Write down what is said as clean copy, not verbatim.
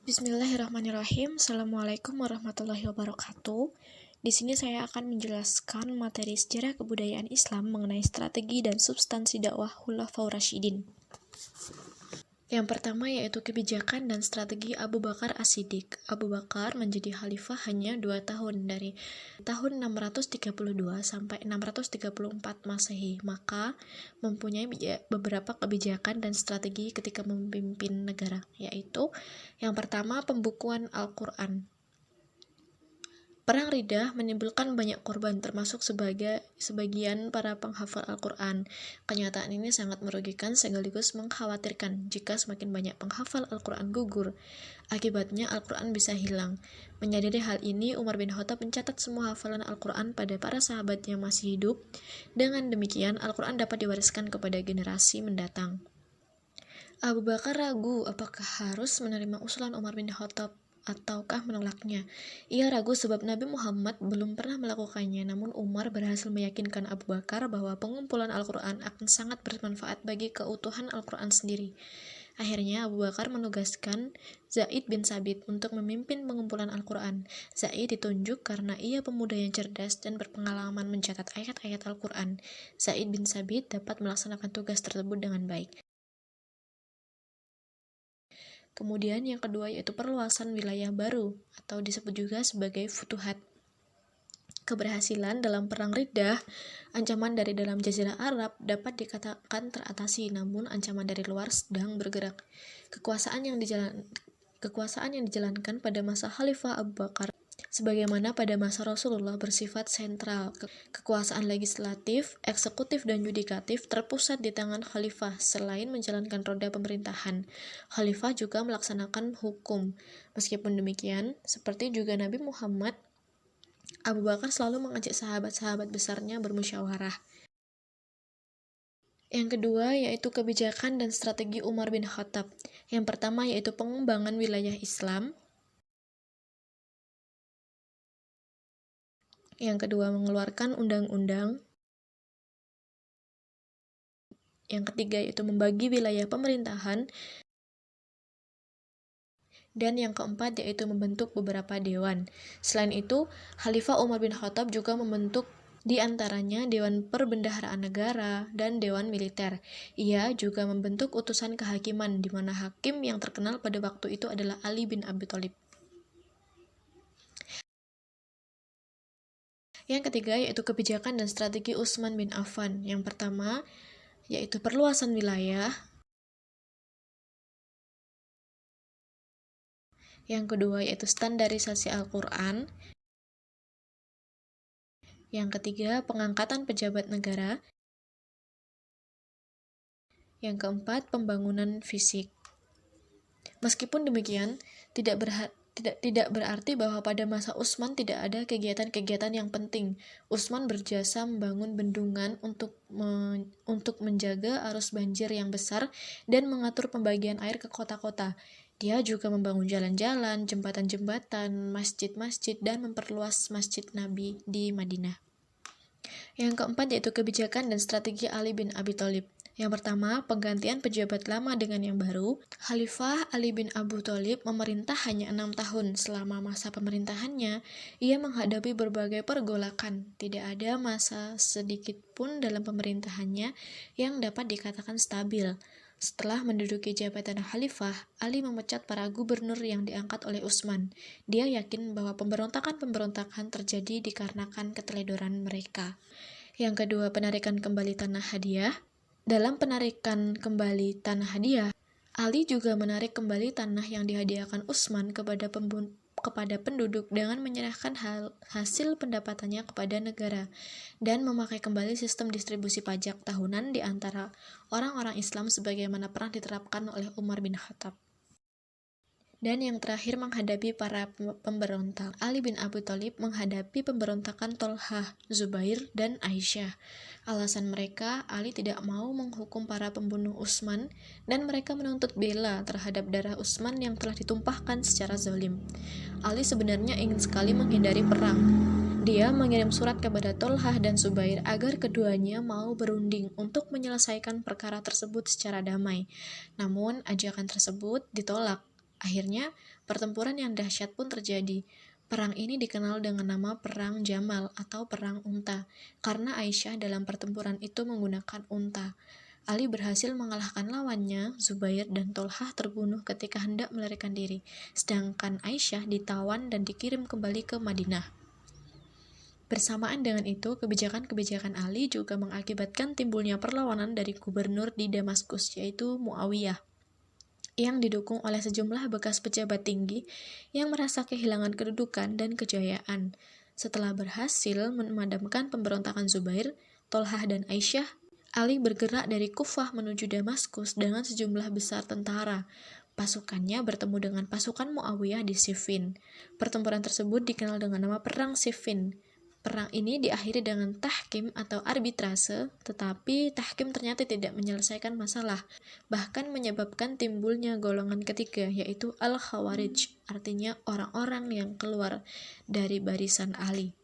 Bismillahirrahmanirrahim. Assalamualaikum warahmatullahi wabarakatuh. Di sini saya akan menjelaskan materi sejarah kebudayaan Islam mengenai strategi dan substansi dakwah Khulafaur Rasyidin. Yang pertama yaitu kebijakan dan strategi Abu Bakar As-Siddiq. Abu Bakar menjadi khalifah hanya 2 tahun, dari tahun 632 sampai 634 Masehi, maka mempunyai beberapa kebijakan dan strategi ketika memimpin negara, yaitu yang pertama, pembukuan Al-Quran. Perang Riddah menimbulkan banyak korban, termasuk sebagian para penghafal Al-Quran. Kenyataan ini sangat merugikan sekaligus mengkhawatirkan jika semakin banyak penghafal Al-Quran gugur. Akibatnya Al-Quran bisa hilang. Menyadari hal ini, Umar bin Khattab mencatat semua hafalan Al-Quran pada para sahabat yang masih hidup. Dengan demikian, Al-Quran dapat diwariskan kepada generasi mendatang. Abu Bakar ragu apakah harus menerima usulan Umar bin Khattab ataukah menolaknya. Ia ragu sebab Nabi Muhammad belum pernah melakukannya, namun Umar berhasil meyakinkan Abu Bakar bahwa pengumpulan Al-Quran akan sangat bermanfaat bagi keutuhan Al-Quran sendiri. Akhirnya Abu Bakar menugaskan Zaid bin Sabit untuk memimpin pengumpulan Al-Quran. Zaid ditunjuk karena ia pemuda yang cerdas dan berpengalaman mencatat ayat-ayat Al-Quran. Zaid bin Sabit dapat melaksanakan tugas tersebut dengan baik. Kemudian yang kedua yaitu perluasan wilayah baru atau disebut juga sebagai futuhat. Keberhasilan dalam Perang Riddah, ancaman dari dalam Jazirah Arab dapat dikatakan teratasi, namun ancaman dari luar sedang bergerak. Kekuasaan yang dijalankan pada masa Khalifah Abu Bakar sebagaimana pada masa Rasulullah bersifat sentral. Kekuasaan legislatif, eksekutif, dan yudikatif terpusat di tangan khalifah. Selain menjalankan roda pemerintahan, khalifah juga melaksanakan hukum. Meskipun demikian, seperti juga Nabi Muhammad, Abu Bakar selalu mengajak sahabat-sahabat besarnya bermusyawarah. Yang kedua yaitu kebijakan dan strategi Umar bin Khattab. Yang pertama yaitu pengembangan wilayah Islam. Yang kedua, mengeluarkan undang-undang. Yang ketiga, yaitu membagi wilayah pemerintahan. Dan yang keempat, yaitu membentuk beberapa dewan. Selain itu, Khalifah Umar bin Khattab juga membentuk di antaranya Dewan Perbendaharaan Negara dan Dewan Militer. Ia juga membentuk utusan kehakiman, di mana hakim yang terkenal pada waktu itu adalah Ali bin Abi Thalib. Yang ketiga yaitu kebijakan dan strategi Utsman bin Affan. Yang pertama yaitu perluasan wilayah. Yang kedua yaitu standarisasi Al-Quran. Yang ketiga pengangkatan pejabat negara. Yang keempat pembangunan fisik. Meskipun demikian, tidak berarti bahwa pada masa Utsman tidak ada kegiatan-kegiatan yang penting. Utsman berjasa membangun bendungan untuk menjaga arus banjir yang besar dan mengatur pembagian air ke kota-kota. Dia juga membangun jalan-jalan, jembatan-jembatan, masjid-masjid, dan memperluas Masjid Nabi di Madinah. Yang keempat yaitu kebijakan dan strategi Ali bin Abi Thalib. Yang pertama, penggantian pejabat lama dengan yang baru. Khalifah Ali bin Abi Thalib memerintah hanya 6 tahun. Selama masa pemerintahannya, ia menghadapi berbagai pergolakan. Tidak ada masa sedikit pun dalam pemerintahannya yang dapat dikatakan stabil. Setelah menduduki jabatan khalifah, Ali memecat para gubernur yang diangkat oleh Utsman. Dia yakin bahwa pemberontakan terjadi dikarenakan keteledoran mereka. Yang kedua, penarikan kembali tanah hadiah. Dalam penarikan kembali tanah hadiah, Ali juga menarik kembali tanah yang dihadiahkan Utsman kepada penduduk dengan menyerahkan hasil pendapatannya kepada negara dan memakai kembali sistem distribusi pajak tahunan di antara orang-orang Islam sebagaimana pernah diterapkan oleh Umar bin Khattab. Dan yang terakhir menghadapi para pemberontak. Ali bin Abi Thalib menghadapi pemberontakan Tolhah, Zubair, dan Aisyah. Alasan mereka, Ali tidak mau menghukum para pembunuh Utsman dan mereka menuntut bela terhadap darah Utsman yang telah ditumpahkan secara zalim. Ali sebenarnya ingin sekali menghindari perang. Dia mengirim surat kepada Tolhah dan Zubair agar keduanya mau berunding untuk menyelesaikan perkara tersebut secara damai. Namun, ajakan tersebut ditolak. Akhirnya, pertempuran yang dahsyat pun terjadi. Perang ini dikenal dengan nama Perang Jamal atau Perang Unta, karena Aisyah dalam pertempuran itu menggunakan unta. Ali berhasil mengalahkan lawannya, Zubair dan Tolhah terbunuh ketika hendak melarikan diri, sedangkan Aisyah ditawan dan dikirim kembali ke Madinah. Bersamaan dengan itu, kebijakan-kebijakan Ali juga mengakibatkan timbulnya perlawanan dari gubernur di Damaskus, yaitu Muawiyah, yang didukung oleh sejumlah bekas pejabat tinggi yang merasa kehilangan kedudukan dan kejayaan. Setelah berhasil memadamkan pemberontakan Zubair, Tolhah dan Aisyah, Ali bergerak dari Kufah menuju Damaskus dengan sejumlah besar tentara. Pasukannya bertemu dengan pasukan Muawiyah di Siffin. Pertempuran tersebut dikenal dengan nama Perang Siffin. Perang ini diakhiri dengan tahkim atau arbitrase, tetapi tahkim ternyata tidak menyelesaikan masalah, bahkan menyebabkan timbulnya golongan ketiga, yaitu Al-Khawarij, artinya orang-orang yang keluar dari barisan Ali.